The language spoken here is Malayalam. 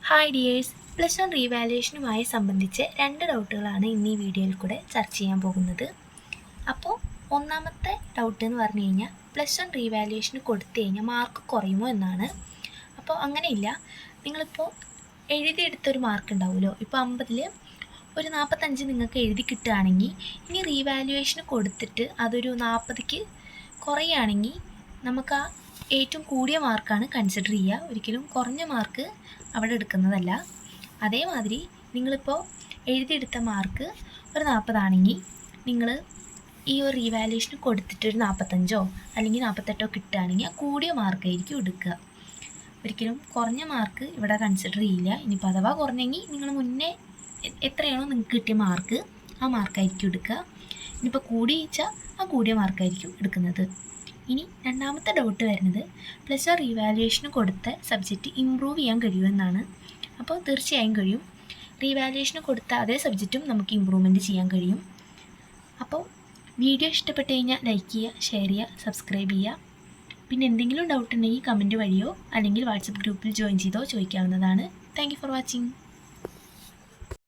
ഹായ് ഡിയേഴ്സ്, പ്ലസ് വൺ റീവാലുവേഷനുമായി സംബന്ധിച്ച് 2 ഡൗട്ടുകളാണ് ഇന്ന് ഈ വീഡിയോയിൽ കൂടെ ചർച്ച ചെയ്യാൻ പോകുന്നത്. അപ്പോൾ ഒന്നാമത്തെ ഡൗട്ട് എന്ന് പറഞ്ഞു കഴിഞ്ഞാൽ പ്ലസ് വൺ റീവാലുവേഷന് കൊടുത്തു കഴിഞ്ഞാൽ മാർക്ക് കുറയുമോ എന്നാണ്. അപ്പോൾ അങ്ങനെയില്ല. നിങ്ങളിപ്പോൾ എഴുതിയെടുത്തൊരു മാർക്ക് ഉണ്ടാവുമല്ലോ, ഇപ്പോൾ 50-ൽ ഒരു 45 നിങ്ങൾക്ക് എഴുതി കിട്ടുകയാണെങ്കിൽ ഇനി റീവാലുവേഷന് കൊടുത്തിട്ട് അതൊരു 40-ക്ക് കുറയുകയാണെങ്കിൽ നമുക്ക് ആ ഏറ്റവും കൂടിയ മാർക്കാണ് കൺസിഡർ ചെയ്യുക, ഒരിക്കലും കുറഞ്ഞ മാർക്ക് അവിടെ എടുക്കുന്നതല്ല. അതേമാതിരി നിങ്ങളിപ്പോൾ എഴുതിയെടുത്ത മാർക്ക് ഒരു 40 ആണെങ്കിൽ നിങ്ങൾ ഈ ഒരു റീവാലുവേഷന് കൊടുത്തിട്ടൊരു 45 അല്ലെങ്കിൽ 48 കിട്ടുകയാണെങ്കിൽ ആ കൂടിയ മാർക്കായിരിക്കും എടുക്കുക. ഒരിക്കലും കുറഞ്ഞ മാർക്ക് ഇവിടെ കൺസിഡർ ചെയ്യില്ല. ഇനിയിപ്പോൾ അഥവാ കുറഞ്ഞെങ്കിൽ നിങ്ങൾ മുന്നേ എത്രയാണോ നിങ്ങൾക്ക് കിട്ടിയ മാർക്ക് ആ മാർക്കായിരിക്കും എടുക്കുക. ഇനിയിപ്പോൾ കൂടിയിച്ചാൽ ആ കൂടിയ മാർക്കായിരിക്കും എടുക്കുന്നത്. ഇനി രണ്ടാമത്തെ ഡൗട്ട് വരുന്നത് പ്ലസ് വൺ റീവാലുവേഷന് കൊടുത്ത സബ്ജക്റ്റ് ഇമ്പ്രൂവ് ചെയ്യാൻ കഴിയുമെന്നാണ്. അപ്പോൾ തീർച്ചയായും കഴിയും. റീവാലുവേഷന് കൊടുത്ത അതേ സബ്ജക്റ്റും നമുക്ക് ഇമ്പ്രൂവ്മെൻറ്റ് ചെയ്യാൻ കഴിയും. അപ്പോൾ വീഡിയോ ഇഷ്ടപ്പെട്ട് കഴിഞ്ഞാൽ ലൈക്ക് ചെയ്യുക, ഷെയർ ചെയ്യുക, സബ്സ്ക്രൈബ് ചെയ്യുക. പിന്നെ എന്തെങ്കിലും ഡൗട്ട് ഉണ്ടെങ്കിൽ കമൻറ്റ് വഴിയോ അല്ലെങ്കിൽ വാട്സപ്പ് ഗ്രൂപ്പിൽ ജോയിൻ ചെയ്തോ ചോദിക്കാവുന്നതാണ്. Thank you for watching.